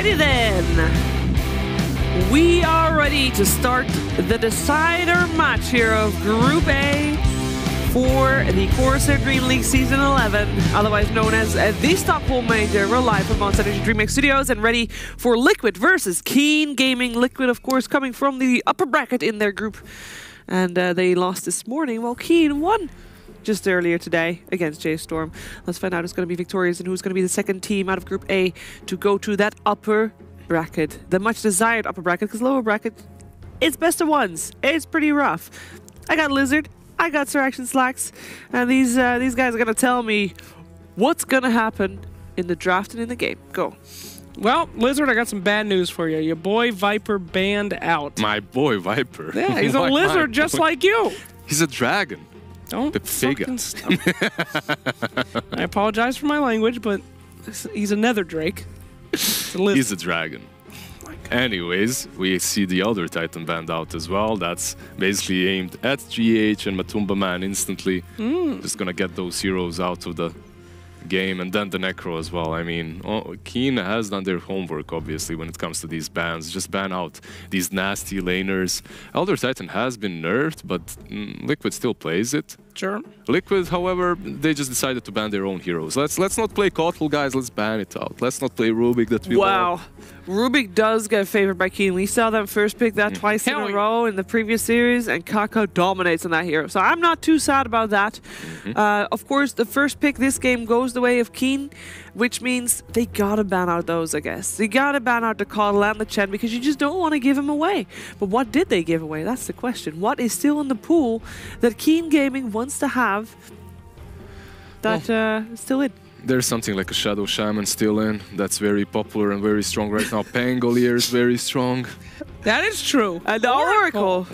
Alrighty then. We are ready to start the decider match here of Group A for the CORSAIr DreamLeague Season 11, otherwise known as the Stockholm Major. We're live from Monster Energy DreamLeague Studios and ready for Liquid versus Keen Gaming. Liquid, of course, coming from the upper bracket in their group. And they lost this morning, while Keen won just earlier today against J-Storm. Let's find out who's going to be victorious and who's going to be the second team out of Group A to go to that upper bracket, the much desired upper bracket, because lower bracket, it's best of ones. It's pretty rough. I got Lizard, I got Sir Action Slacks, and these guys are going to tell me what's going to happen in the draft and in the game. Go. Well, Lizard, I got some bad news for you. Your boy Viper banned out. My boy Viper? Yeah, he's a lizard just like you. He's a dragon. Don't the fucking I apologize for my language, but he's a nether drake. He's a dragon. Anyways, we see the other Titan banned out as well. That's basically aimed at GH and Matumba Man instantly. Just gonna get those heroes out of the game, and then the Necro as well. I mean, Keen has done their homework, obviously, when it comes to these bans. Just ban out these nasty laners. Elder Titan has been nerfed, but Liquid still plays it. Sure. Liquid, however, they just decided to ban their own heroes. Let's not play Kotal, guys. Let's ban it out. Let's not play Rubik that we Wow. Rubik does get favored by Keen. We saw them first pick that twice in a row in the previous series, and Kaka dominates on that hero. So I'm not too sad about that. Of course, the first pick this game goes the way of Keen, which means they gotta ban out those, I guess. They gotta ban out the Kotal and the Chen because you just don't want to give him away. But what did they give away? That's the question. What is still in the pool that Keen Gaming wants to have that is still in? There's something like a Shadow Shaman still in. That's very popular and very strong right now. Pangolier is very strong. That is true. And the Oracle.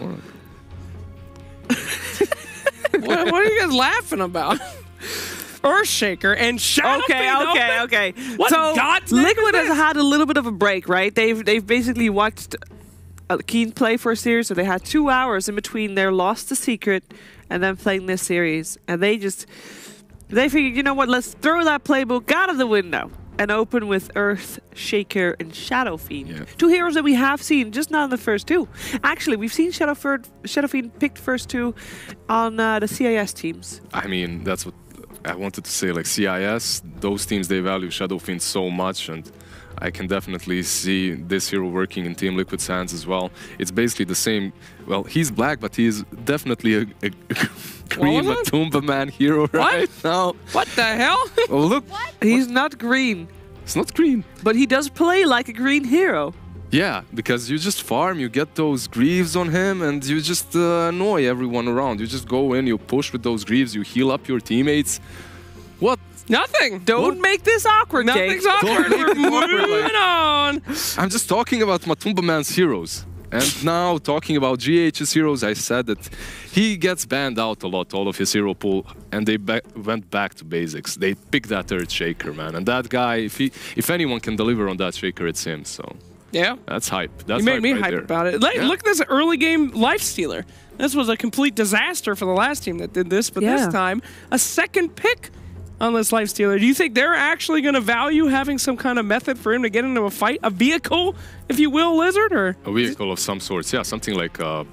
What are you guys laughing about? Earthshaker and Shadow. Okay. What so God's Liquid has had a little bit of a break, right? They've basically watched Keen play for a series, so they had 2 hours in between their loss to Secret and then playing this series, and they figured, you know what, let's throw that playbook out of the window and open with Earthshaker and Shadow Fiend. Yeah. Two heroes that we have seen, just not in the first two. Actually, we've seen Shadow Fiend picked first two on the CIS teams. I mean, that's what I wanted to say. Like CIS, those teams, they value Shadow Fiend so much, and I can definitely see this hero working in Team Liquid's hands as well. It's basically the same. Well, he's black, but he's definitely a green Matumba Man hero right now. What the hell? Oh, look. He's not green. It's not green. But he does play like a green hero. Yeah, because you just farm, you get those greaves on him, and you just annoy everyone around. You just go in, you push with those greaves, you heal up your teammates. What? Nothing. Don't make this awkward, Nothing's awkward. We're moving on. I'm just talking about Matumba Man's heroes. And now, talking about GH's heroes, I said that he gets banned out a lot, all of his hero pool, and they went back to basics. They picked that Earthshaker, man. And that guy, if anyone can deliver on that Shaker, it's him, so... Yeah. That's hype. That's you made me right hype there. about it. Look at this early game Lifestealer. This was a complete disaster for the last team that did this, but this time, a second pick on this Lifestealer. Do you think they're actually going to value having some kind of method for him to get into a fight? A vehicle, if you will, Lizard? Or a vehicle of some sorts, yeah. Something like a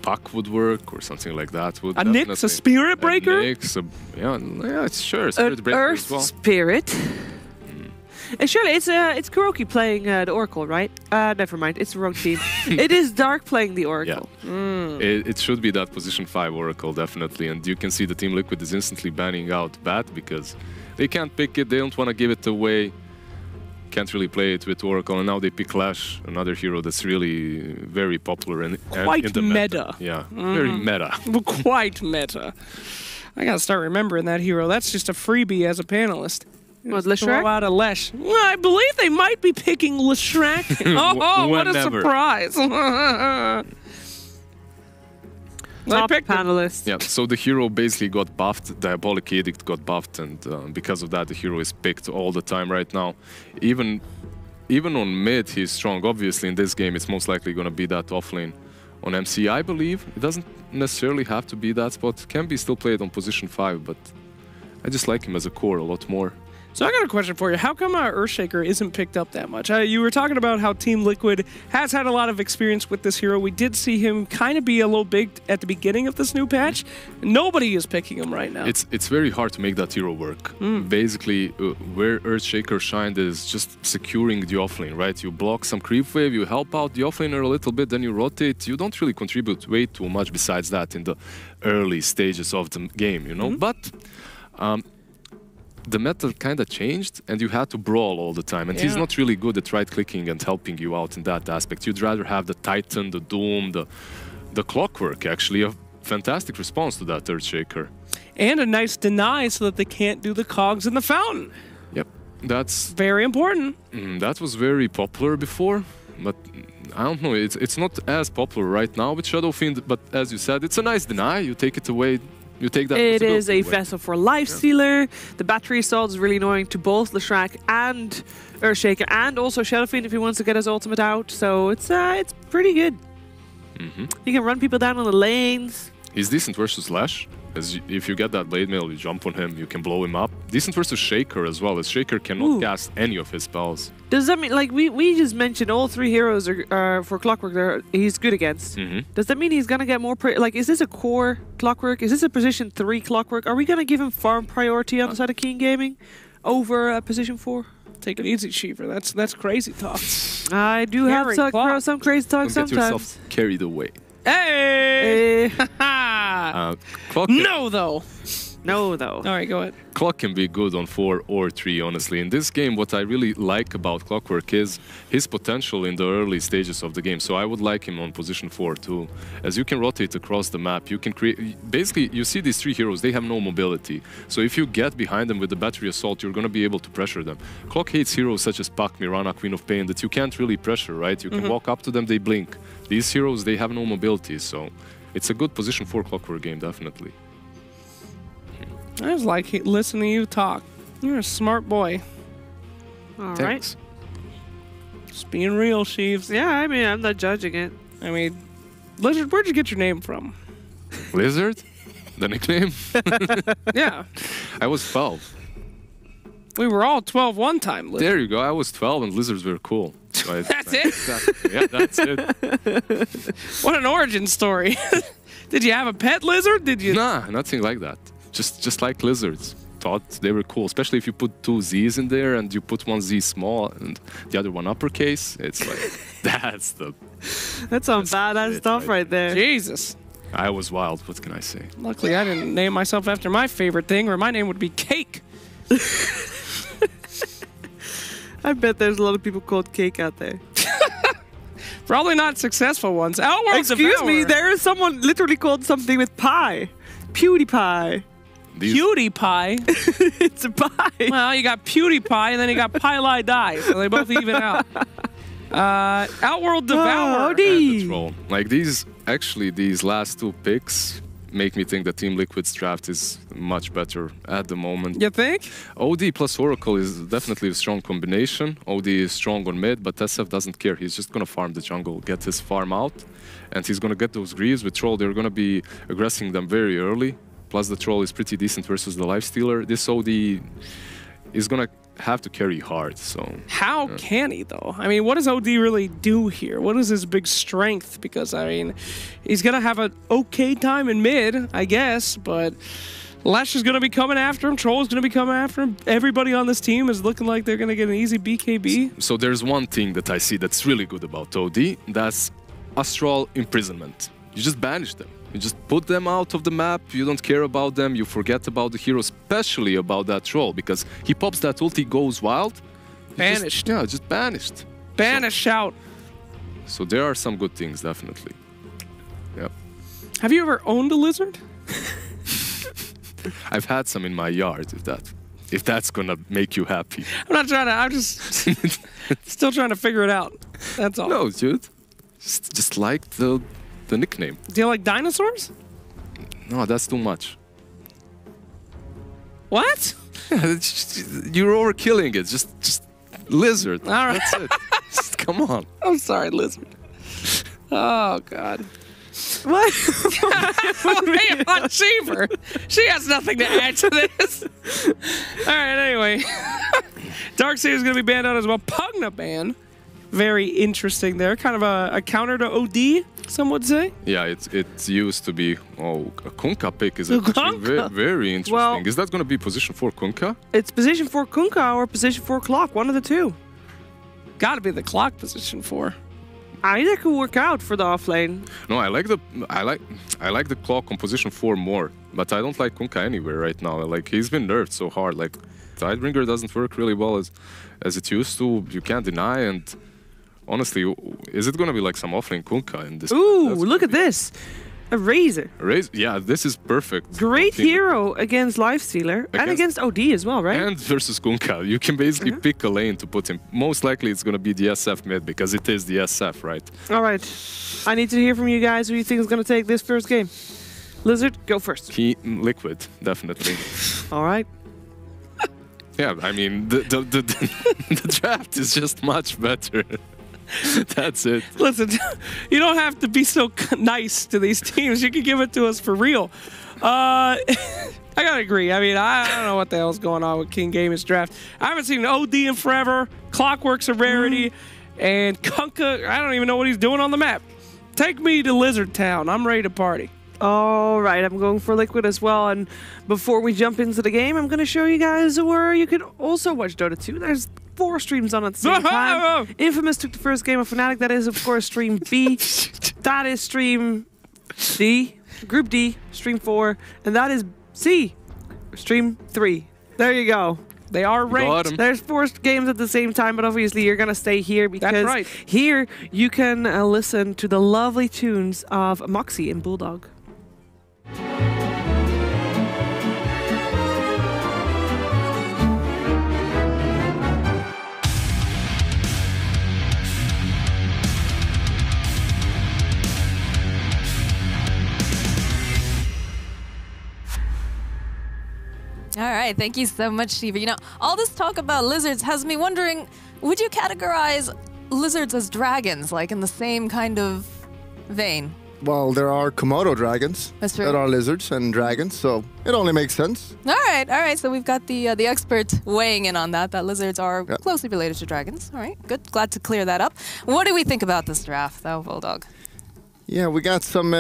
puck would work, or something like that would. A Nyx, a Spirit Breaker? A Nyx, yeah, it's sure. Spirit Breaker Earth as well. Spirit. Surely it's Kuroki playing the Oracle, right? Never mind, it's the wrong team. It is Dark playing the Oracle. Yeah. It should be that position 5 Oracle, definitely. And you can see the Team Liquid is instantly banning out Bat because they can't pick it, they don't want to give it away. Can't really play it with Oracle, and now they pick Lash, another hero that's really very popular in the meta. Yeah, very meta. Quite meta. I gotta start remembering that hero. That's just a freebie as a panelist. What, Leshrac? Throw out a Lesh. Well, I believe they might be picking Leshrac. Oh, what a surprise. Top panelist. Yeah, so the hero basically got buffed, Diabolic Edict got buffed, and because of that the hero is picked all the time right now. Even on mid he's strong. Obviously in this game it's most likely going to be that offlane on MC, I believe. It doesn't necessarily have to be that spot. Can be still played on position 5, but I just like him as a core a lot more. So I got a question for you. How come Earthshaker isn't picked up that much? You were talking about how Team Liquid has had a lot of experience with this hero. We did see him kind of be a little big at the beginning of this new patch. Nobody is picking him right now. It's very hard to make that hero work. Basically, where Earthshaker shined is just securing the offlane, right? You block some creep wave, you help out the offlaner a little bit, then you rotate. You don't really contribute way too much besides that in the early stages of the game, you know? But the meta kind of changed, and you had to brawl all the time. And he's not really good at right-clicking and helping you out in that aspect. You'd rather have the Titan, the Doom, the Clockwork, actually. A fantastic response to that Earthshaker. And a nice deny so that they can't do the cogs in the fountain. Yep, that's... very important. That was very popular before, but I don't know, it's not as popular right now with Shadow Fiend, but as you said, it's a nice deny. You take it away. You take that. It is a vessel for Lifestealer. The battery assault is really annoying to both Leshrac and Earthshaker, and also Shadow Fiend if he wants to get his ultimate out. So it's pretty good. You can run people down on the lanes. He's decent versus Lash. If you get that blade mail, you jump on him, you can blow him up. Decent versus Shaker as well, as Shaker cannot cast any of his spells. Does that mean, like, we just mentioned all three heroes are for Clockwork he's good against. Does that mean he's going to get more, like, is this a core Clockwork? Is this a position 3 Clockwork? Are we going to give him farm priority on the side of Keen Gaming over position 4? Take it easy, Sheever. That's crazy talk. I do have some crazy talk sometimes. Don't get yourself carried away. Hey! No, though. No, though. All right, go ahead. Clock can be good on 4 or 3, honestly. In this game, what I really like about Clockwork is his potential in the early stages of the game. So I would like him on position 4 too. As you can rotate across the map, you can create... Basically, you see these 3 heroes, they have no mobility. So if you get behind them with the battery assault, you're going to be able to pressure them. Clock hates heroes such as Puck, Mirana, Queen of Pain, that you can't really pressure, right? You can walk up to them, they blink. These heroes, they have no mobility, so it's a good position 4 Clockwork game, definitely. I just like listening to you talk. You're a smart boy. All Thanks. Right. Just being real, Sheaves. Yeah, I mean, I'm not judging it. I mean, Lizard, where'd you get your name from? Lizard? The nickname? Yeah. I was 12. We were all 12 one time, Lizard. There you go. I was 12 and lizards were cool. So that's it? Yeah, that's it. What an origin story. Did you have a pet lizard? Did you? Nah, nothing like that. Just like lizards. Thought they were cool, especially if you put 2 Z's in there and you put one Z small and the other one uppercase. It's like, that's some badass stuff right there. Jesus. I was wild, what can I say? Luckily, I didn't name myself after my favorite thing, or my name would be Cake. I bet there's a lot of people called Cake out there. Probably not successful ones. Outworld's Excuse me, there is someone literally called something with pie. PewDiePie. PewDiePie? It's a pie. Well, you got PewDiePie and then you got Pie Die, so they both even out. Outworld Devour. Like these last 2 picks make me think that Team Liquid's draft is much better at the moment. You think? OD plus Oracle is definitely a strong combination. OD is strong on mid, but SF doesn't care. He's just going to farm the jungle, get his farm out, and he's going to get those Greaves. With Troll, they're going to be aggressing them very early. Plus the Troll is pretty decent versus the Lifestealer. This OD is going to have to carry hard, so... How can he, though? I mean, what does OD really do here? What is his big strength? Because, I mean, he's going to have an okay time in mid, I guess, but Lash is going to be coming after him. Troll is going to be coming after him. Everybody on this team is looking like they're going to get an easy BKB. So there's one thing that I see that's really good about OD. That's Astral Imprisonment. You just banish them. You just put them out of the map, you don't care about them, you forget about the hero, especially about that Troll, because he pops that ulti, goes wild. Banished. Just banished. Banish out. So there are some good things, definitely. Yep. Have you ever owned a lizard? I've had some in my yard, if that's gonna make you happy. I'm not trying to, I'm just still trying to figure it out. That's all. No, dude. Just like the nickname. Do you like dinosaurs? No, that's too much. What? You're overkilling it. Just lizard. All right. That's it. Just, come on. I'm sorry, lizard. Oh, God. What? Hey, on Sheaver. She has nothing to add to this. All right, anyway. Darkseer is going to be banned out as well. Pugna ban. Very interesting there. Kind of a counter to OD, some would say. Yeah, it's used to be. Oh, a Kunkka pick is actually very interesting. Well, is that going to be position 4 Kunkka? It's position 4 Kunkka or position 4 Clock, one of the two. Got to be the Clock position 4. Either could work out for the offlane. No, I like the Clock on position 4 more, but I don't like Kunkka anywhere right now. Like, he's been nerfed so hard. Like, Tidebringer doesn't work really well as it used to. You can't deny. And honestly, is it going to be like some offlane Kunkka in this? Ooh, look at this. A Razor. Yeah, this is perfect. Great hero against Lifestealer and against OD as well, right? And versus Kunkka. You can basically pick a lane to put him. Most likely it's going to be the SF mid because it is the SF, right? All right. I need to hear from you guys who you think is going to take this first game. Lizard, go first. Liquid, definitely. All right. Yeah, I mean, the draft is just much better. That's it. Listen, you don't have to be so nice to these teams. You can give it to us for real. I gotta agree. I mean, I don't know what the hell's going on with King Gaming's draft. I haven't seen OD in forever. Clockwork's a rarity. And Kunkka, I don't even know what he's doing on the map. Take me to Lizard Town. I'm ready to party. All right, I'm going for Liquid as well. And before we jump into the game, I'm going to show you guys where you can also watch Dota 2. There's 4 streams on at the same time. Infamous took the first game of Fnatic. That is, of course, stream B. That is stream D, Group D, stream 4. And that is C, stream 3. There you go. They are ranked. There's 4 games at the same time, but obviously you're going to stay here because here you can listen to the lovely tunes of Moxie and Bulldog. All right, thank you so much, Shiva. You know, all this talk about lizards has me wondering, would you categorize lizards as dragons, like in the same kind of vein? Well, there are Komodo dragons that are lizards and dragons, so it only makes sense. All right. So we've got the expert weighing in on that lizards are closely related to dragons. All right, good. Glad to clear that up. What do we think about this draft, though, Bulldog? Yeah, we got some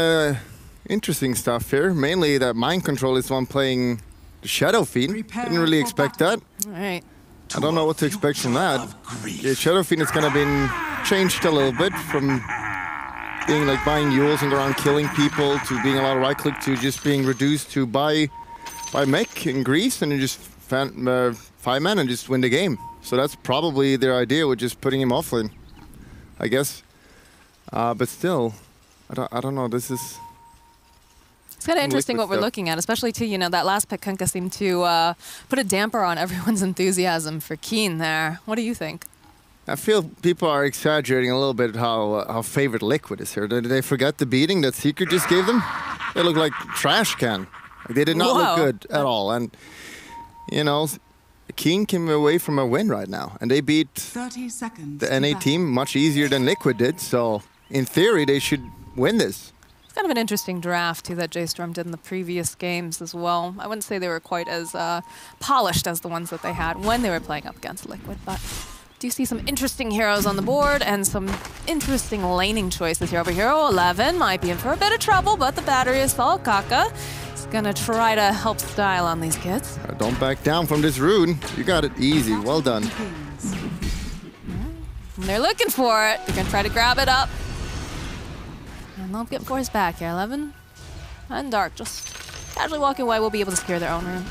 interesting stuff here. Mainly that Mind Control is one playing the Shadow Fiend. Didn't really expect that. All right. I don't know what to expect from that. The Shadow Fiend is kind of been changed a little bit from being like buying Yules and go around killing people to being a lot of right click to just being reduced to buy mech in Greece and just 5 man and just win the game. So that's probably their idea with just putting him offlane, I guess. But still, I don't know. This is. It's kind of interesting what we're looking at, especially too. You know, that last pick Kunkka seemed to put a damper on everyone's enthusiasm for Keen there. What do you think? I feel people are exaggerating a little bit how favorite Liquid is here. Did they forget the beating that Secret just gave them? They look like trash can. Like, they did not look good at all. And, you know, Keen came away from a win right now. And they beat 30 seconds the NA team much easier than Liquid did. So, in theory, they should win this. It's kind of an interesting draft, too, that J-Storm did in the previous games as well. I wouldn't say they were quite as polished as the ones that they had when they were playing up against Liquid, but do see some interesting heroes on the board and some interesting laning choices here. Over here, 11 might be in for a bit of trouble, but the battery assault, Kaka is gonna try to help style on these kids. Don't back down from this rune. You got it easy. Well done. And they're looking for it. They're gonna try to grab it up. And they'll get forced back here. 11 and Dark just casually walking away. Will be able to secure their own rune.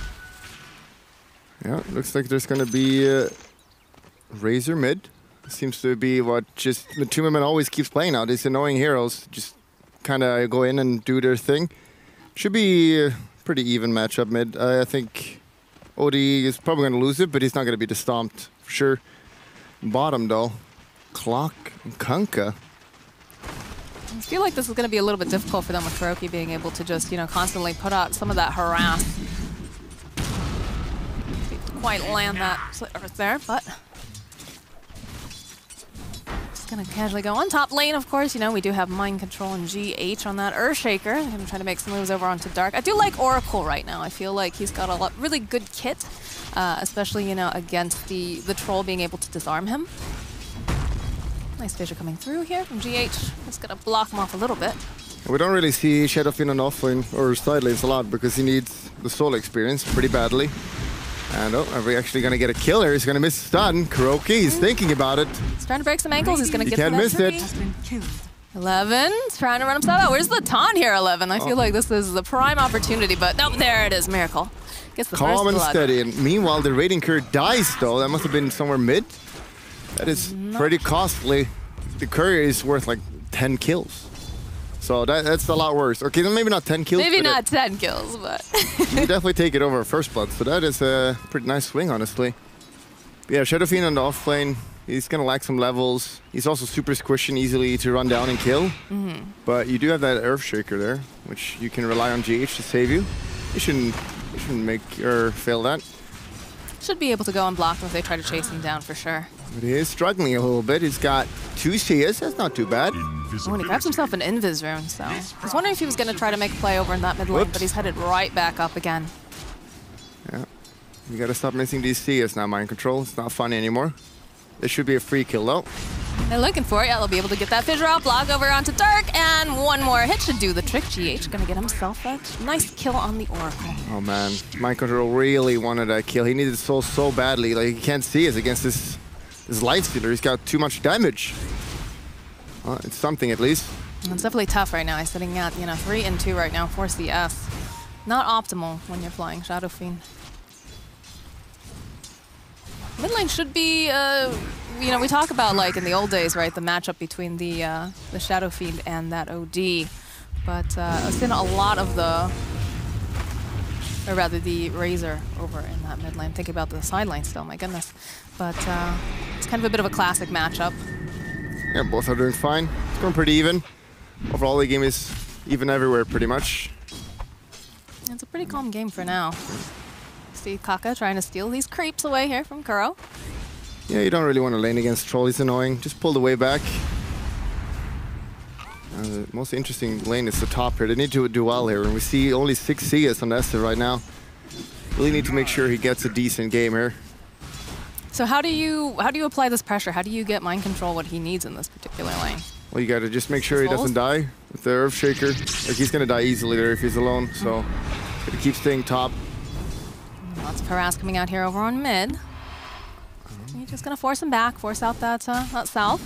Yeah, looks like there's gonna be Razor mid. Seems to be what just Matuma always keeps playing now. These annoying heroes just kind of go in and do their thing. Should be a pretty even matchup mid. I think OD is probably going to lose it, but he's not going to be stomped for sure. Bottom though, Clock and Kunkka. I feel like this is going to be a little bit difficult for them with Kuroki being able to just, you know, constantly put out some of that harass. Didn't quite land that slit right there, but Just gonna casually go on top lane, of course. You know, we do have Mind Control and GH on that Earthshaker. I'm gonna try to make some moves over onto Dark. I do like Oracle right now. I feel like he's got a really good kit, especially, you know, against the troll being able to disarm him. Nice vision coming through here from GH. Just gonna block him off a little bit. We don't really see Shadowfiend on offlane or side lanes a lot because he needs the solo experience pretty badly. And are we actually going to get a kill here? He's going to miss a stun. Kuroki, he's thinking about it. He's trying to break some ankles. He's going to get can't miss it. 11 trying to run himself out. Where's the taunt here, 11? I feel like this is the prime opportunity, but nope, there it is. Miracle. Gets the calm first and blood. steady. And meanwhile, the raiding courier dies, though. That must have been somewhere mid. That is pretty costly. The courier is worth like 10 kills. So that's a lot worse. Okay, then maybe not 10 kills. Maybe not 10 kills, but... you definitely take it over First Blood. So that is a pretty nice swing, honestly. But yeah, Shadowfiend on the offlane. He's going to lack some levels. He's also super squishy and easily to run down and kill. But you do have that Earthshaker there, which you can rely on GH to save you. You shouldn't make or fail that. Should be able to go unblocked if they try to chase him down for sure. But he is struggling a little bit. He's got 2 CS. That's not too bad. Oh, and he grabs himself an Invis rune, so... I was wondering if he was going to try to make a play over in that mid lane, but he's headed right back up again. Yeah. You got to stop missing these CS now, Mind Control. It's not funny anymore. This should be a free kill, though. They're looking for it. Yeah, they'll be able to get that fissure out, block over onto Dark, and one more hit should do the trick. GH going to get himself a nice kill on the Oracle. Oh, man. Mind Control really wanted that kill. He needed soul so badly. Like, he can't see us against this Lifestealer. He's got too much damage. Well, it's something at least. It's definitely tough right now. He's sitting at, you know, 3 and 2 right now for CS. Not optimal when you're playing Shadowfiend. Mid lane should be, you know, we talk about, like, in the old days, right, the matchup between the Shadowfiend and that OD. But I've seen a lot of the, or rather the Razor over in that mid lane. Thinking about the side lane still, my goodness. But it's kind of a bit of a classic matchup. Yeah, both are doing fine. It's going pretty even. Overall, the game is even everywhere, pretty much. It's a pretty calm game for now. See Kaka trying to steal these creeps away here from Kuro. Yeah, you don't really want to lane against Troll. He's annoying. Just pull the way back. The most interesting lane is the top here. They need to do well here, and we see only 6 CS on Esther right now. Really need to make sure he gets a decent game here. So how do you apply this pressure? How do you get Mind Control what he needs in this particular lane? Well, you got to just make sure he doesn't die with the Earthshaker. Like, he's going to die easily there if he's alone, so gotta keep staying top. Lots of harass coming out here over on mid. You're just going to force him back, force out that south.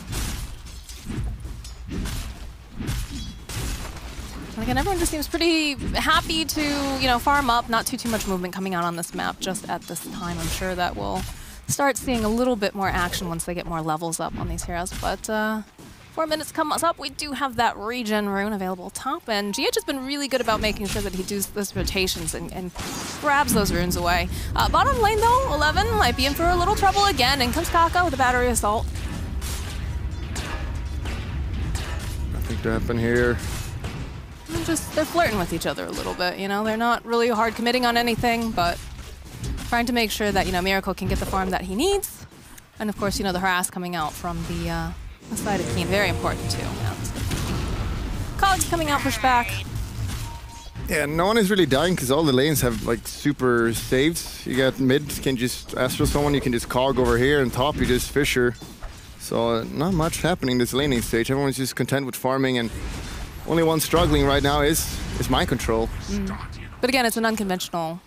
And again, everyone just seems pretty happy to, you know, farm up. Not too much movement coming out on this map just at this time. I'm sure that we'll start seeing a little bit more action once they get more levels up on these heroes. But 4 minutes comes up. We do have that regen rune available top, and GH has been really good about making sure that he does those rotations and grabs those runes away. Bottom lane though, 11 might be in for a little trouble again. In comes Kaka with a battery assault. Nothing to happen here. They're flirting with each other a little bit, you know? They're not really hard committing on anything, but trying to make sure that, you know, Miracle can get the farm that he needs. And of course, you know, the harass coming out from the side of Keen, very important too. Yeah. Cogs coming out, push back. Yeah, no one is really dying because all the lanes have like super saves. You got mid, can just Astro someone, you can just Cog over here, and top you just Fissure. So not much happening this laning stage. Everyone's just content with farming, and only one struggling right now is Mind Control. But again, it's an unconventional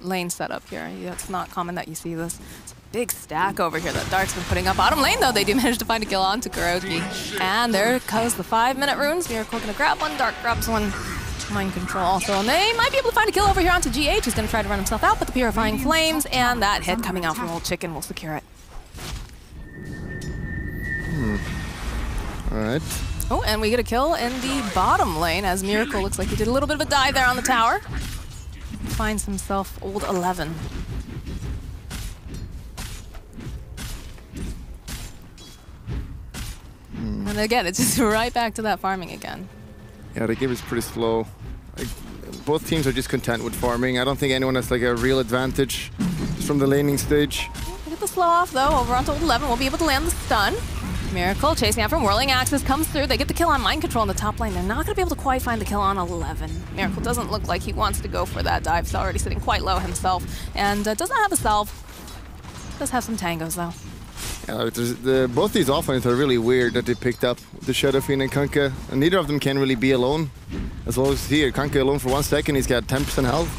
lane setup here. It's not common that you see this. It's a big stack over here that Dark's been putting up. Bottom lane, though, they do manage to find a kill onto Kuroki. And there goes the 5-minute runes. Miracle gonna grab one, Dark grabs one. Mind Control also, and they might be able to find a kill over here onto GH. He's gonna try to run himself out, but the Purifying Flames and that hit coming out from Old Chicken will secure it. All right. Oh, and we get a kill in the bottom lane as Miracle looks like he did a little bit of a dive there on the tower. Finds himself Old 11. And again, it's just right back to that farming again. Yeah, the game is pretty slow. Like, both teams are just content with farming. I don't think anyone has like a real advantage just from the laning stage. We get the slow off though over onto Old 11. We'll be able to land the stun. Miracle chasing out from Whirling Axis, comes through. They get the kill on Mind Control in the top lane. They're not going to be able to quite find the kill on 11. Miracle doesn't look like he wants to go for that dive. He's already sitting quite low himself and does not have a salve. Does have some tangos though. Yeah, both these offlanes are really weird that they picked up the Shadow Fiend and Kunkka. And neither of them can really be alone. As well as here, Kunkka alone for 1 second, he's got 10% health.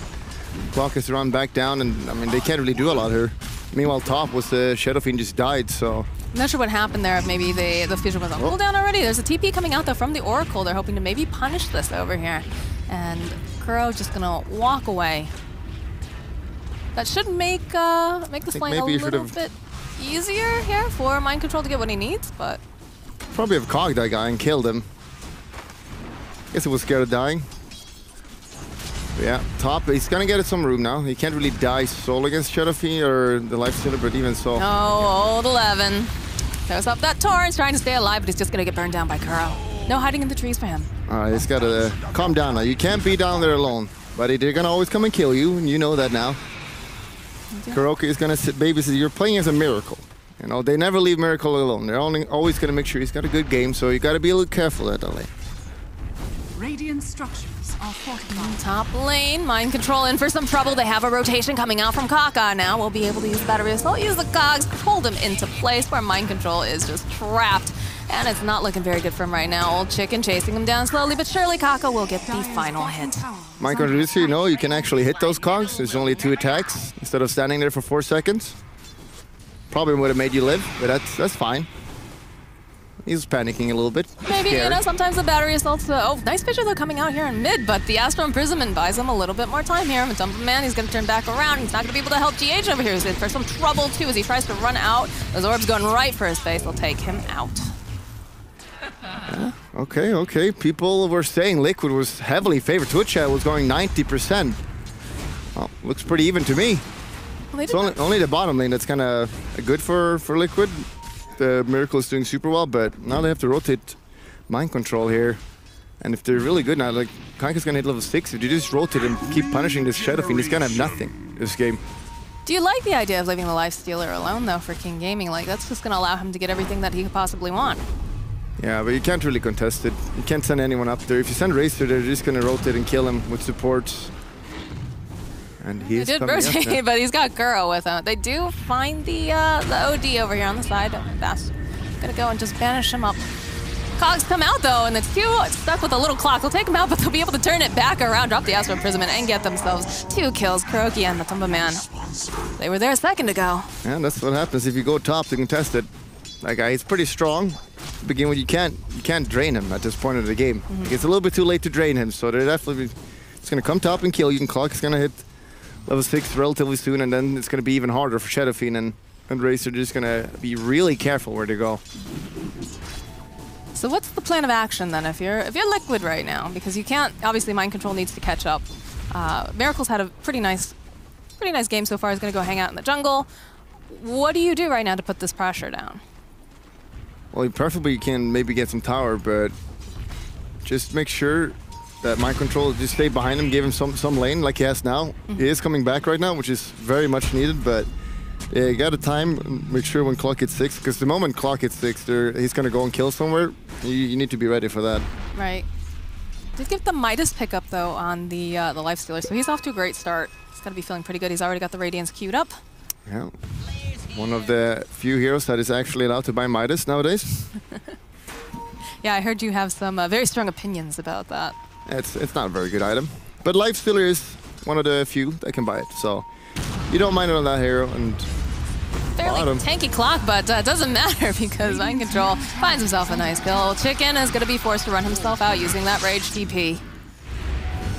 Clock is run back down, and I mean, they can't really do a lot here. Meanwhile, top was the Shadow Fiend just died, so... I'm not sure what happened there. Maybe the fusion was on cooldown already. There's a TP coming out though from the Oracle. They're hoping to maybe punish this over here. And Kuro just gonna walk away. That should make this lane a little bit easier here for Mind Control to get what he needs, but... Probably have cogged that guy and killed him. Guess he was scared of dying. But yeah, top, he's gonna get some room now. He can't really die solo against Shadow Fiend or the Lifestealer, but even so... Oh, old 11. Throws up that torrent, trying to stay alive, but he's just gonna get burned down by Kuro. No hiding in the trees for him. Alright, he's gotta calm down now. You can't be down there alone. Buddy, they're gonna always come and kill you, and you know that now. Kuroki is gonna sit babysit. You're playing as a Miracle. You know, they never leave Miracle alone. They're always gonna make sure he's got a good game, so you gotta be a little careful at that lane. Radiant structures are fortified. Top lane, Mind Control in for some trouble. They have a rotation coming out from Kaka now. We'll be able to use the battery assault, use the cogs, hold him into place where Mind Control is just trapped. And it's not looking very good for him right now. Old Chicken chasing him down slowly, but surely Kaka will get the final hit. Mind Control, you know you can actually hit those cogs. There's only 2 attacks instead of standing there for 4 seconds. Probably would have made you live, but that's fine. He's panicking a little bit. Maybe, you know, sometimes the battery assaults... oh, nice picture though coming out here in mid, but the Astral Imprisonment buys him a little bit more time here. Matumba Man, he's going to turn back around. He's not going to be able to help GH over here. He's in for some trouble too as he tries to run out. Those orbs going right for his face. They'll take him out. Yeah, okay. People were saying Liquid was heavily favored. Twitch chat was going 90%. Well, looks pretty even to me. Well, it's only the bottom lane that's kind of good for Liquid. The Miracle is doing super well, but now they have to rotate Mind Control here. And if they're really good now, like, Kanka's gonna hit level 6. If you just rotate and keep punishing this Shadow Fiend, he's gonna have nothing this game. Do you like the idea of leaving the Lifestealer alone, though, for King Gaming? Like, that's just gonna allow him to get everything that he could possibly want. Yeah, but you can't really contest it. You can't send anyone up there. If you send Racer, they're just gonna rotate and kill him with supports. And he did rotate, but he's got Kuro with him. They do find the OD over here on the side. That's gonna go and just banish him up. Cogs come out though, and the two stuck with a little clock. They'll take him out, but they'll be able to turn it back around, drop the Astral Imprisonment, and get themselves 2 kills. Kuroki and Matumba Man. They were there a second ago. Yeah, that's what happens if you go top to contest it. That guy is pretty strong. To begin with, you can't drain him at this point of the game. It's a little bit too late to drain him, so they're definitely it's gonna come top and kill you. And Clock is gonna hit level 6 relatively soon, and then it's gonna be even harder for Shadow Fiend and Racer. Just gonna be really careful where they go. So what's the plan of action then if you're Liquid right now? Because you can't, obviously Mind Control needs to catch up. Miracle's had a pretty nice game so far. He's gonna go hang out in the jungle. What do you do right now to put this pressure down? Well, preferably you can maybe get some tower, but just make sure that Mind Control just stay behind him, give him some lane like he has now. He is coming back right now, which is very much needed, but yeah, you gotta time, make sure when Clock hits 6, because the moment Clock hits 6, he's gonna go and kill somewhere. You need to be ready for that. Right. Did give the Midas pickup though on the Lifestealer, so he's off to a great start. He's gotta be feeling pretty good. He's already got the Radiance queued up. Yeah. One of the few heroes that is actually allowed to buy Midas nowadays. Yeah, I heard you have some very strong opinions about that. It's not a very good item, but Lifestealer is one of the few that can buy it, so you don't mind it on that hero. And fairly tanky Clock, but doesn't matter because Mind Control finds himself a nice kill. Chicken is going to be forced to run himself out using that Rage TP.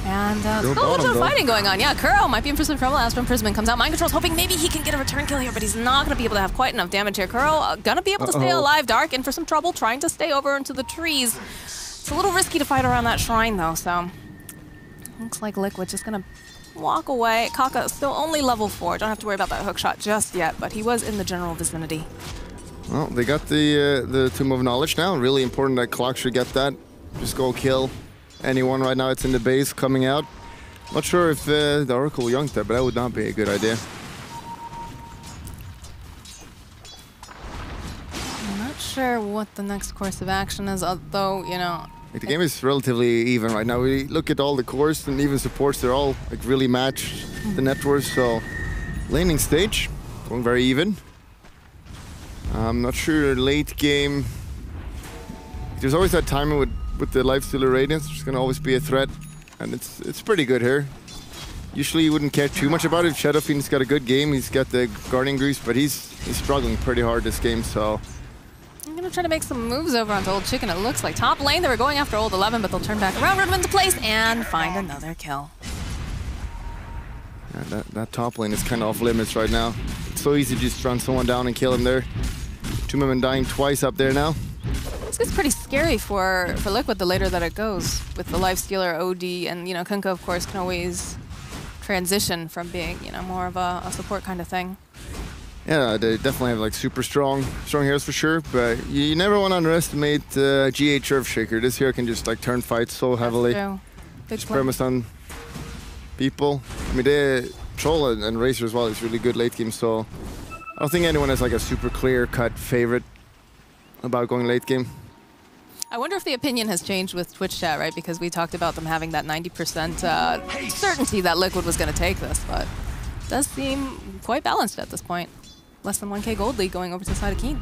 And still a little bit of fighting going on. Yeah, Kuro might be in for some trouble. Astral Imprisonment comes out. Mind Control's hoping maybe he can get a return kill here, but he's not going to be able to have quite enough damage here. Kuro gonna be able to stay alive. Dark in for some trouble, trying to stay over into the trees. It's a little risky to fight around that shrine though, so looks like Liquid just gonna walk away. Kaka still only level 4. Don't have to worry about that hook shot just yet, but he was in the general vicinity. Well, they got the Tomb of Knowledge now. Really important that Clock should get that. Just go kill anyone right now. It's in the base coming out. Not sure if the Oracle will yoink that, but that would not be a good idea. I'm not sure what the next course of action is, although, you know... Like, the game is relatively even right now. We look at all the cores and even supports, they're all like really matched the net worth, so laning stage, going very even. I'm not sure late game. There's always that timing with the Lifestealer Radiance, which is going to always be a threat, and it's pretty good here. Usually you wouldn't care too much about it. Shadow Fiend's got a good game, he's got the Guardian Grease, but he's struggling pretty hard this game, so... I'm going to try to make some moves over onto Old Chicken. It looks like top lane, they were going after Old 11, but they'll turn back around, run him into place, and find another kill. Yeah, that top lane is kind of off limits right now. It's so easy to just run someone down and kill him there. Two men dying twice up there now. This is pretty scary for Liquid the later that it goes, with the Lifestealer, OD, and, you know, Kunkka, of course, can always transition from being, you know, more of a support kind of thing. Yeah, they definitely have like super strong heroes for sure, but you never want to underestimate GH Earthshaker. This hero can just like turn fights so heavily. Just premise on people. I mean, the Troll and Racer as well is really good late game, so I don't think anyone has like a super clear-cut favorite about going late game. I wonder if the opinion has changed with Twitch chat, right? Because we talked about them having that 90% certainty that Liquid was going to take this, but it does seem quite balanced at this point. Less than 1k gold lead going over to the side of Keen.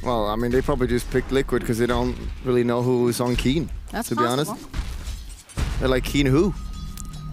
Well, I mean, they probably just picked Liquid because they don't really know who's on Keen, That's to possible. be honest. They're like, Keen who?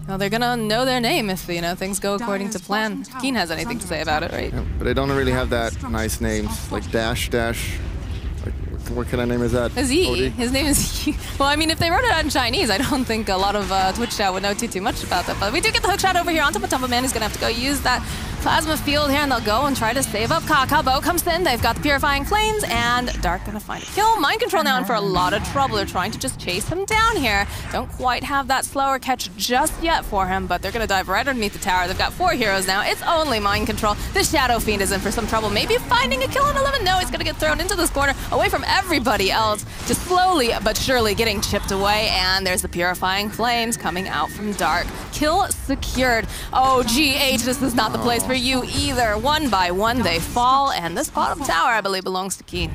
Well, they're going to know their name if, you know, things go according to plan. If Keen has anything to say about it, right? Yeah, but they don't really have that nice names, like Dash. Like, what kind of name is that? Z. His name is Y. Well, I mean, if they wrote it out in Chinese, I don't think a lot of Twitch chat would know too much about that. But we do get the hook shot over here onto Matumba Man. He's going to have to go use that plasma field here, and they'll go and try to save up Kaka. Bo comes in, they've got the Purifying Flames, and Dark gonna find a kill. Mind Control now in for a lot of trouble. They're trying to just chase him down here. Don't quite have that slower catch just yet for him, but they're gonna dive right underneath the tower. They've got 4 heroes now. It's only Mind Control. The Shadow Fiend is in for some trouble. Maybe finding a kill on 11. No, he's gonna get thrown into this corner, away from everybody else. Just slowly but surely getting chipped away, and there's the Purifying Flames coming out from Dark. Kill secured. Oh, GH, this is not the place for you either. One by one they fall, and this bottom tower, I believe, belongs to Keen.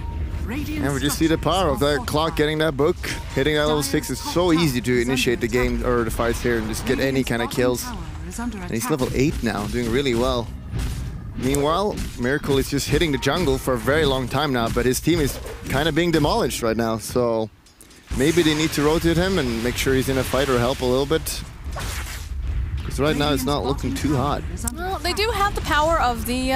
And we just see the power of that clock getting that book. Hitting that level 6 is so easy to initiate the game or the fights here and just get any kind of kills. And he's level 8 now, doing really well. Meanwhile, Miracle is just hitting the jungle for a very long time now, but his team is kind of being demolished right now, so maybe they need to rotate him and make sure he's in a fight or help a little bit. Because right now it's not looking too hot. Well, they do have the power of the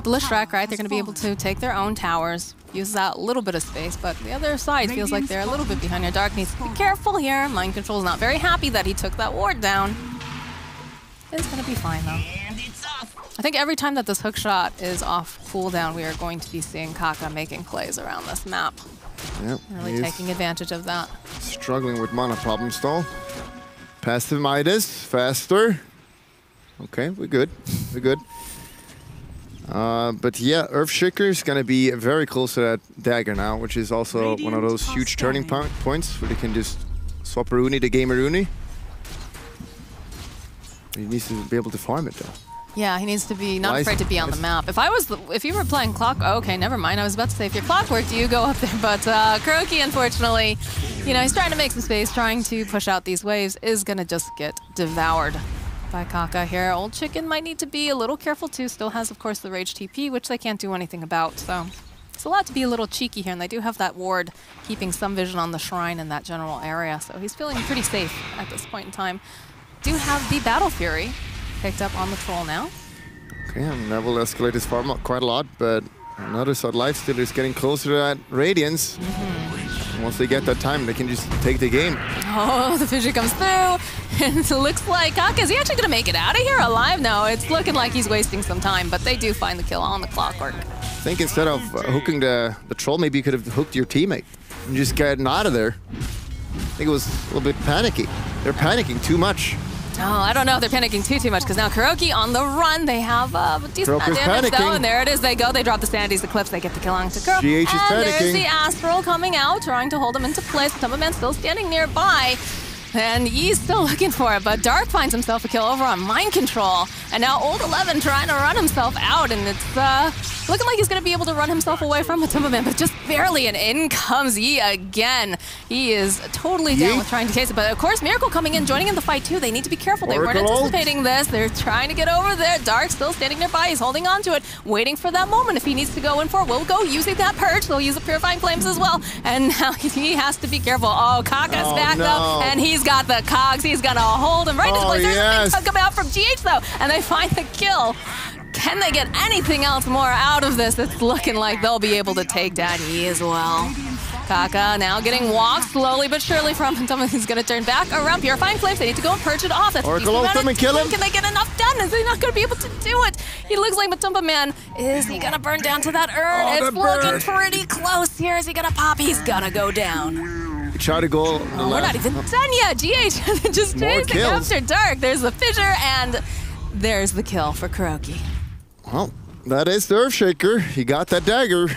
Lishrak, right? They're going to be able to take their own towers, use that little bit of space, but the other side feels like they're a little bit behind here. Dark needs to be careful here. Mind Control is not very happy that he took that ward down. It's going to be fine, though. I think every time that this hook shot is off cooldown, we are going to be seeing Kaka making plays around this map. Yep, really taking advantage of that. Struggling with mana problems, though. Passive Midas, faster. Okay, we're good. We're good. But yeah, Earthshaker is going to be very close to that dagger now, which is also one of those huge turning points where they can just swap Rooney to Gamer Rooney. He needs to be able to farm it, though. Yeah, he needs to be not afraid to be on the map. If you were playing Clock, oh, okay, never mind. I was about to say, if your Clock worked, you go up there. But Kuroki, unfortunately, you know, he's trying to make some space, trying to push out these waves, is gonna just get devoured by Kaka here. Old Chicken might need to be a little careful too. Still has, of course, the Rage TP, which they can't do anything about. So it's allowed to be a little cheeky here, and they do have that ward keeping some vision on the shrine in that general area. So he's feeling pretty safe at this point in time. Do have the Battle Fury picked up on the Troll now. Okay, and that will escalate his farm up quite a lot, but notice that Lifestealer is getting closer to that Radiance. And once they get that time, they can just take the game. Oh, the vision comes through, and it looks like Kaka, is he actually going to make it out of here alive? No, it's looking like he's wasting some time, but they do find the kill on the Clockwork. I think instead of hooking the Troll, maybe you could have hooked your teammate and just gotten out of there. I think it was a little bit panicky. They're panicking too much. Oh, I don't know if they're panicking too much, because now Kuroki on the run. They have a decent amount of damage, though, and there it is. They go. They drop the Sanities, the Clips. They get the kill on to Kuroki. GH is and panicking. There's the Astral coming out, trying to hold him into place. Tumbaman still standing nearby, and he's still looking for it. But Dark finds himself a kill over on Mind Control, and now Old 11 trying to run himself out, and it's Looking like he's going to be able to run himself away from Matumba Man, but just barely, and in comes Yi again. He is totally down with trying to chase it, but of course Miracle coming in, joining in the fight too. They need to be careful. They weren't anticipating this. They're trying to get over there. Dark still standing nearby. He's holding on to it, waiting for that moment. If he needs to go in for it, will go using that purge. They'll use the Purifying Flames as well, and now he has to be careful. Oh, Kaka's back though, and he's got the cogs. He's gonna hold him right into place. There's a big chunk out from GH though, and they find the kill. Can they get anything else more out of this? It's looking like they'll be able to take down Yi as well. Kaka now getting walked slowly but surely from Matumba. He's going to turn back around. Purifying Flames, they need to go and purge it off. That's Oracle ultimate, kill him. Can they get enough done? Is he not going to be able to do it? He looks like Matumba Man. Is he going to burn down to that urn? It's looking pretty close here. Is he going to pop? He's going to go down. Try to go. We're not even done yet. GH just chasing after Dark. There's the fissure, and there's the kill for Kuroki. Well, that is the Earthshaker. He got that dagger.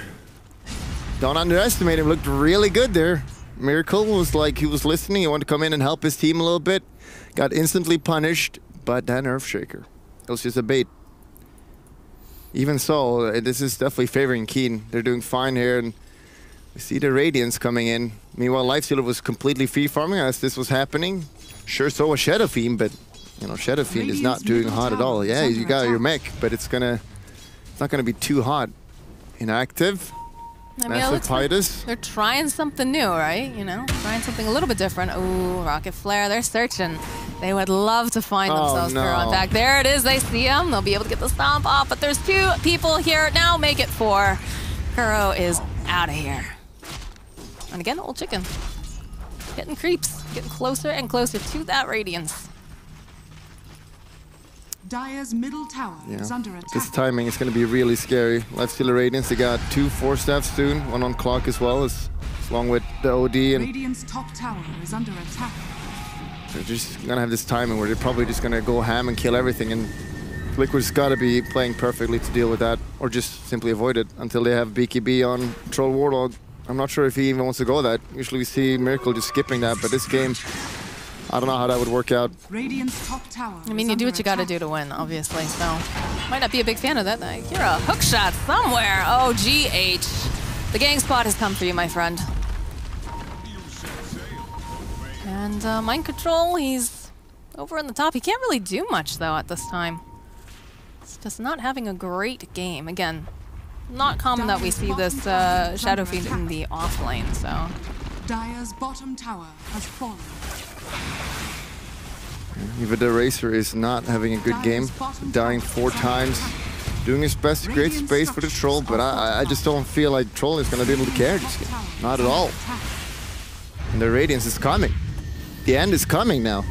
Don't underestimate him. Looked really good there. Miracle was like he was listening. He wanted to come in and help his team a little bit. Got instantly punished, but that Earthshaker. It was just a bait. Even so, this is definitely favoring Keen. They're doing fine here, and we see the Radiance coming in. Meanwhile, Lifestealer was completely free farming as this was happening. Sure, so was Shadow Fiend, but you know, Shadow Fiend is not doing hot at all. Yeah, you got your mech, but it's not gonna be too hot. Inactive. I mean, Massive Titus. They're trying something new, right? You know, trying something a little bit different. Ooh, Rocket Flare, they're searching. They would love to find themselves Kuro on back. There it is, they see him. They'll be able to get the stomp off, but there's 2 people here. Now make it 4. Kuro is out of here. And again, old chicken. Getting creeps, getting closer and closer to that Radiance. Dire's middle tower is under attack. This timing is going to be really scary. Lifestealer Radiance, they got 2 Force Staffs soon, 1 on clock as well, along with the OD. And Radiant's top tower is under attack. they're just going to have this timing where they're probably just going to go ham and kill everything. And Liquid's got to be playing perfectly to deal with that, or just simply avoid it until they have BKB on Troll Warlord. I'm not sure if he even wants to go that. Usually we see Miracle just skipping that, but this game, I don't know how that would work out. Radiant's top tower. I mean, you do what you got to do to win, obviously. So, might not be a big fan of that. You're a hook shot somewhere. Oh, GH. The gang spot has come for you, my friend. And Mind Control, he's over on the top. He can't really do much, though, at this time. He's just not having a great game. Again, not common that we see this Shadow Fiend in the off lane, so. Dire's bottom tower has fallen. Even the Racer is not having a good game, dying 4 times, doing his best to create space for the Troll, but I just don't feel like Troll is going to be able to carry this game. Not at all. And the Radiance is coming. The end is coming now.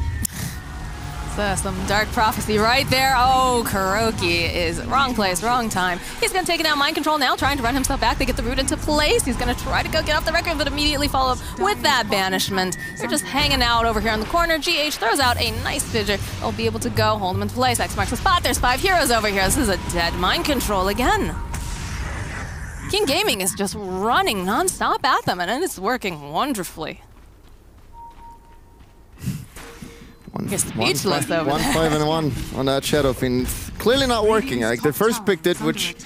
So some dark prophecy right there. Oh, Kuroki is wrong place, wrong time. He's going to take it down. Mind Control now, trying to run himself back. They get the root into place. He's going to try to go get off the record, but immediately follow up with that banishment. They're just hanging out over here in the corner. GH throws out a nice fissure. They'll be able to go, hold him in place. X marks the spot. There's 5 heroes over here. This is a dead Mind Control again. King Gaming is just running non-stop at them, and it's working wonderfully. You're speechless over there. 1-5-1 on that Shadow Fiend. It's clearly not working. Like they first picked it, which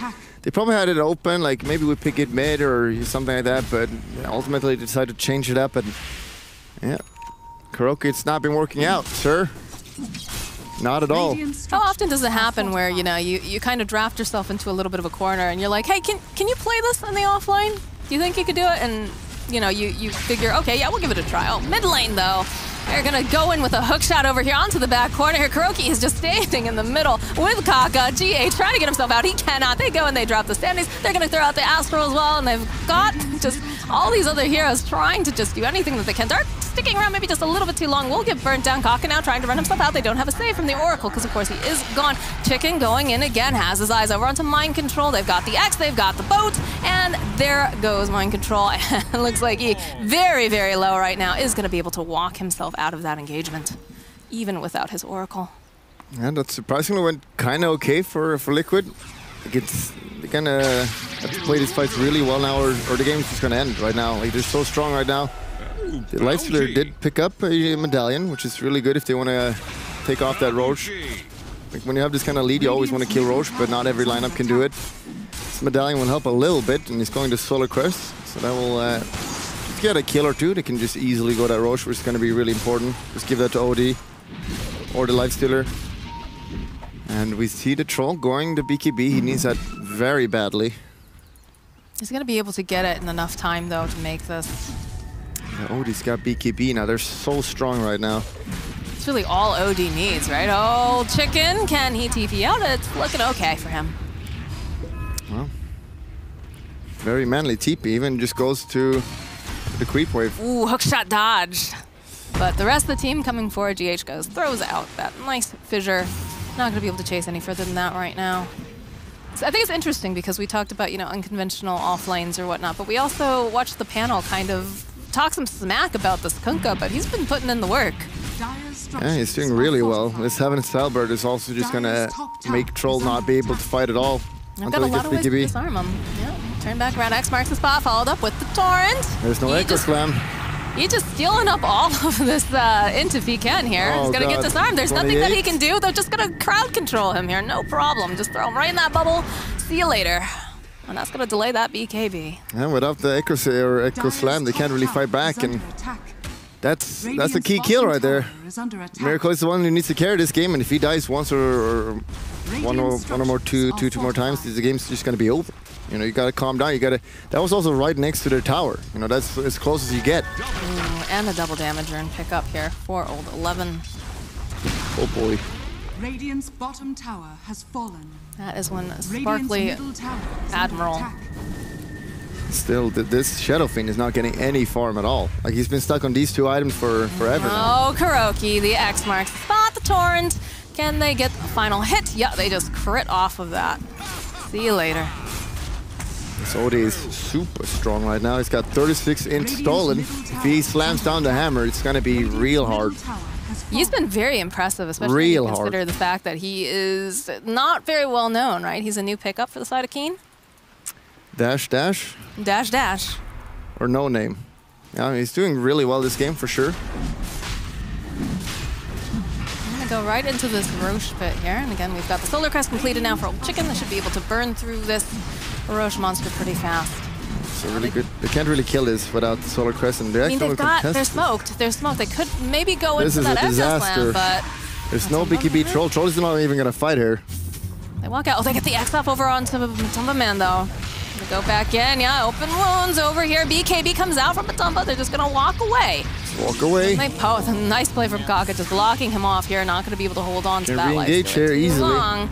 they probably had it open. Like maybe we pick it mid or something like that. But ultimately they decided to change it up. And yeah, Kuroki, it's not been working out, sir. Not at all. How often does it happen where you kind of draft yourself into a little bit of a corner and you're like, hey, can you play this in the offline? Do you think you could do it? And you figure, okay, yeah, we'll give it a try. Oh, mid lane though. They're going to go in with a hook shot over here onto the back corner here. Kuroki is just standing in the middle with Kaka. GH trying to get himself out. He cannot. They go and they drop the standings. They're going to throw out the Astral as well, and they've got just all these other heroes trying to just do anything that they can. Dark sticking around maybe just a little bit too long. Will get burnt down. Kaka now trying to run himself out. They don't have a save from the Oracle because, of course, he is gone. Chicken going in again. Has his eyes over onto Mind Control. They've got the X. They've got the boat. And there goes Mind Control. It looks like he, very, very low right now, is going to be able to walk himself out of that engagement, even without his Oracle. And that surprisingly went kind of okay for Liquid. Like they're going to have to play these fights really well now, or the game's just going to end right now. Like they're so strong right now. The Lifestealer did pick up a medallion, which is really good if they want to take off that Roche. Like when you have this kind of lead, you always want to kill Roche, but not every lineup can do it. It's medallion will help a little bit, and he's going to Solar Crest, so that will just get a kill or two. They can just easily go that Roche, which is going to be really important. Just give that to OD or the Lifestealer. And we see the Troll going to BKB. He needs that very badly. He's going to be able to get it in enough time, though, to make this. Yeah, OD's got BKB now. They're so strong right now. It's really all OD needs, right? Oh, Chicken, can he TP out? It's looking okay for him. Well, very manly TP. Even just goes to the creep wave. Ooh, hookshot dodged. But the rest of the team coming forward, GH goes, throws out that nice fissure. Not going to be able to chase any further than that right now. So I think it's interesting because we talked about, you know, unconventional off lanes or whatnot, but we also watched the panel kind of talk some smack about this Kunkka, but he's been putting in the work. Yeah, he's doing really well. This Heaven Salbert is also just going to make Troll not be able to fight at all. I've got a lot of ways to disarm him. Yeah, turn back around, X marks the spot, followed up with the Torrent. There's no Echo Slam. He's just stealing up all of this int if he can here. Oh, he's going to get disarmed. There's 28. nothing that he can do. They're just going to crowd control him here. No problem. Just throw him right in that bubble. See you later. And that's going to delay that BKB. And without the Echo Slam, they can't really fight back. And that's a key kill right there. Miracle is the one who needs to carry this game. And if he dies once or one or more two more times, the game's just going to be over. You know, you got to calm down. You got to. That was also right next to their tower. You know, that's as close as you get. Ooh, and a double damager and pick up here for old 11. Oh boy. Radiant's bottom tower has fallen. That is when Sparkly Admiral. Still, this Shadow Fiend is not getting any farm at all. Like, he's been stuck on these two items for forever now. Oh, Kuroki, the X marks the spot, the Torrent. Can they get the final hit? Yeah, they just crit off of that. See you later. This OD is super strong right now. He's got 36 int stolen. If he slams down the hammer, it's going to be real hard. He's been very impressive, especially when you consider the fact that he is not very well known, right? He's a new pickup for the side of Keen. Dash, dash? Dash, dash. Or no name. Yeah, he's doing really well this game, for sure. I'm going to go right into this Roche pit here. And again, we've got the Solar Crest completed now for Old Chicken. They should be able to burn through this Roche monster pretty fast. So really good. They can't really kill this without the Solar Crest. And I mean, they're smoked. They're smoked. They could maybe go into that Exo Slam, but there's no BKB Troll. Troll is not even going to fight here. They walk out. Oh, they get the X up over onto Matumba Man, though. They go back in. Yeah, open wounds over here. BKB comes out from Matumba. They're just going to walk away. Walk away. Nice play from Kaka, just blocking him off here. Not going to be able to hold on to that life here easily. Long.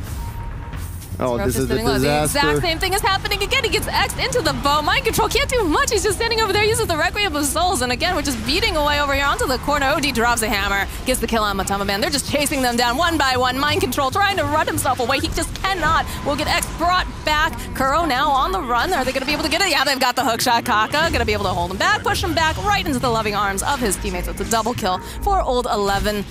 Oh, this is a disaster. The exact same thing is happening again. He gets X'd into the bow. Mind control can't do much. He's just standing over there, uses the Requiem of Souls. And again, we're just beating away over here onto the corner. OD drops a hammer, gets the kill on Matumba Man. They're just chasing them down one by one. Mind control trying to run himself away. He just cannot. Will get X brought back. Kuro now on the run. Are they going to be able to get it? Yeah, they've got the hookshot. Kaka going to be able to hold him back, push him back right into the loving arms of his teammates. It's a double kill for old 11.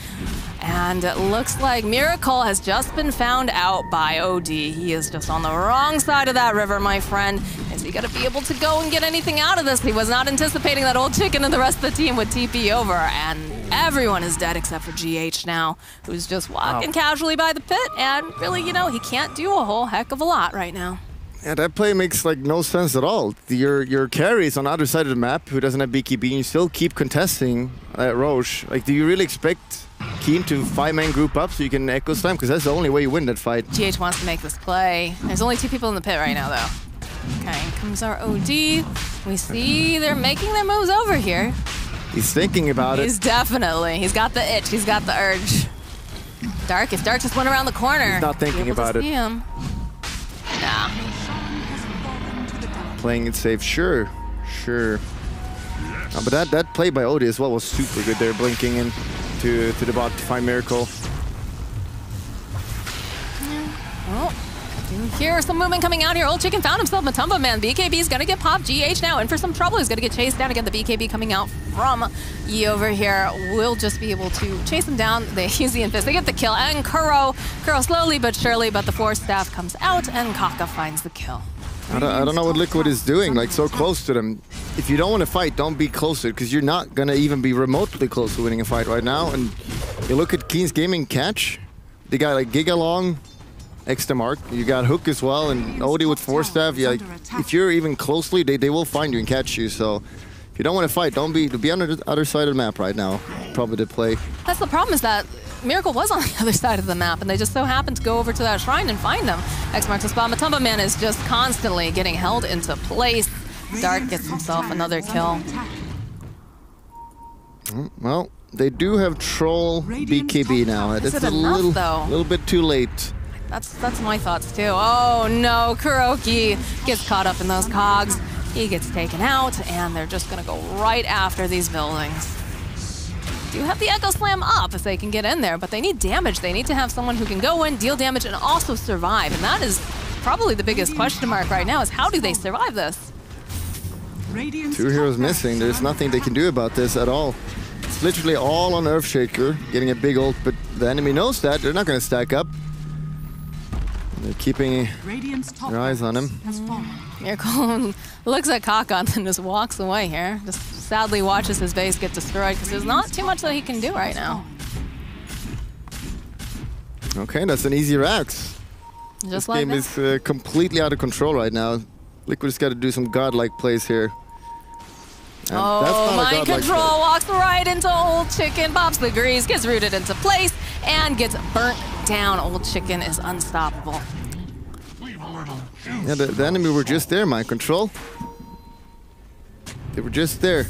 And it looks like Miracle has just been found out by OD. He is just on the wrong side of that river, my friend. Is he going to be able to go and get anything out of this? He was not anticipating that Old Chicken and the rest of the team would TP over. And everyone is dead except for GH now, who's just walking casually by the pit. And really, you know, he can't do a whole heck of a lot right now. Yeah, that play makes like no sense at all. Your carry is on the other side of the map, who doesn't have BKB, and you still keep contesting Roche. Like, do you really expect Keen to 5-man group up so you can Echo Slam? Because that's the only way you win that fight. GH wants to make this play. There's only 2 people in the pit right now, though. Okay, comes our OD. We see they're making their moves over here. He's thinking about it. He's definitely. He's got the itch. He's got the urge. Dark just went around the corner. He's not thinking about it. See him. Nah. Playing it safe, sure. But that play by OD as well was super good there, blinking in to the bot to find Miracle. Oh, do hear some movement coming out here. Old Chicken found himself Matumba Man. BKB is gonna get popped. GH now in for some trouble. He's gonna get chased down again. The BKB coming out from E over here will just be able to chase him down. They use the Infist. They get the kill. And Kuro slowly but surely, but the Force Staff comes out and Kaka finds the kill. I don't know what Liquid is doing, like so close to them. If you don't want to fight, don't be closer, because you're not going to even be remotely close to winning a fight right now. And you look at Keen's gaming catch, they got like Gigalong, extra mark. You got Hook as well, and Odie with Force Staff. Yeah, if you're even closely, they will find you and catch you. So if you don't want to fight, don't be on the other side of the map right now. Probably the play. That's the problem, is that Miracle was on the other side of the map, and they just so happened to go over to that shrine and find him. X marks the spot. Matumba Man is just constantly getting held into place. Dark gets himself another kill. Well, they do have Troll BKB now. Is It's it a enough, little bit too late. That's my thoughts too. Oh no, Kuroki gets caught up in those cogs. He gets taken out, and they're just gonna go right after these buildings. Do have the Echo Slam up if they can get in there, but they need damage. They need to have someone who can go in, deal damage, and also survive. And that is probably the biggest question mark right now, is how do they survive this? 2 heroes missing. There's nothing they can do about this at all. It's literally all on Earthshaker, getting a big ult, but the enemy knows that. They're not going to stack up. They're keeping their eyes on him. Miracle looks at Kakan and just walks away here. Just sadly watches his base get destroyed because there's not too much that he can do right now. Okay, that's an easy Rax. Just This like game that. is completely out of control right now. Liquid's got to do some godlike plays here. And Oh, a mind godlike control, play. walks right into Old Chicken, pops the grease, gets rooted into place, and gets burnt down. Old Chicken is unstoppable. Yeah, the enemy were just there, mind control. They were just there.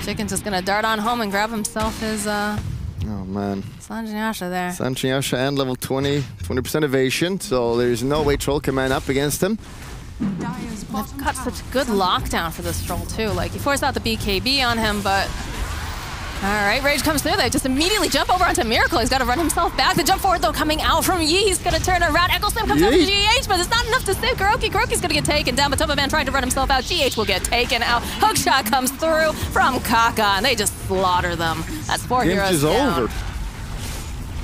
Chicken's just gonna dart on home and grab himself his Oh man. Sanjinyasha there. Sanchinyasha and level 20% evasion, so there's no way Troll can man up against him. They've got such good lockdown for this Troll too. Like, you force out the BKB on him, but... Alright, Rage comes through. They just immediately jump over onto Miracle. He's got to run himself back. The jump forward, though, coming out from Yi. He's going to turn around. Echo Slam comes out from GH, but it's not enough to save Kuroki. Kuroki's going to get taken down, but Matumba Man trying to run himself out. GH will get taken out. Hookshot comes through from Kaka, and they just slaughter them. That's 4 heroes Game's down. over.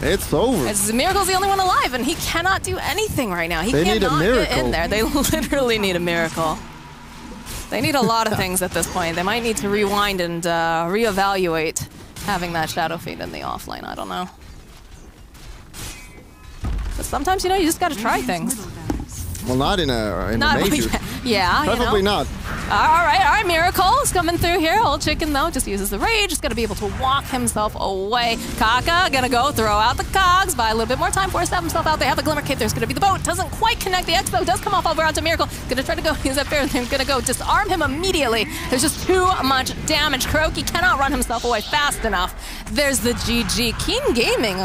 It's over. As Miracle's the only one alive, and he cannot do anything right now. He They need a cannot get in miracle. there. They literally need a miracle. They need a lot of things at this point. They might need to rewind and reevaluate having that Shadow Fiend in the offlane. I don't know. But sometimes, you know, you just got to try things. Well, not in a Not major. yeah, Probably you know. not. All right, Miracle is coming through here. Old Chicken, though, just uses the rage. Just gonna be able to walk himself away. Kaka gonna go throw out the cogs, buy a little bit more time for us to have himself out. They have a Glimmer Cape. There's gonna be the boat. Doesn't quite connect. The Expo does come off over onto Miracle. Gonna try to go use that fair. They're gonna go disarm him immediately. There's just too much damage. Kuroki cannot run himself away fast enough. There's the GG. Keen Gaming,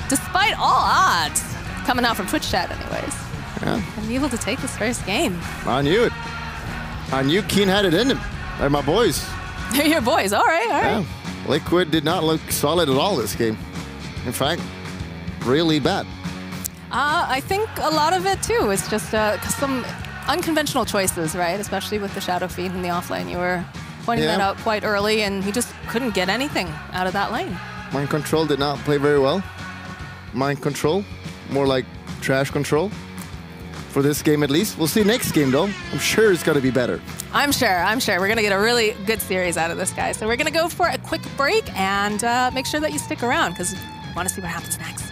despite all odds, coming out from Twitch chat anyways. Yeah, I'm able to take this first game. I knew it. I knew Keen had it in him. They're my boys. They're your boys. All right. Yeah. Liquid did not look solid at all this game. In fact, really bad. I think a lot of it too is just some unconventional choices, right? Especially with the Shadow Fiend in the offlane. You were pointing that out quite early, and he just couldn't get anything out of that lane. Mind control did not play very well. Mind control, more like trash control. For this game at least. We'll see next game though. I'm sure it's gonna be better. I'm sure. We're gonna get a really good series out of this guy. So we're gonna go for a quick break and make sure that you stick around because we want to see what happens next.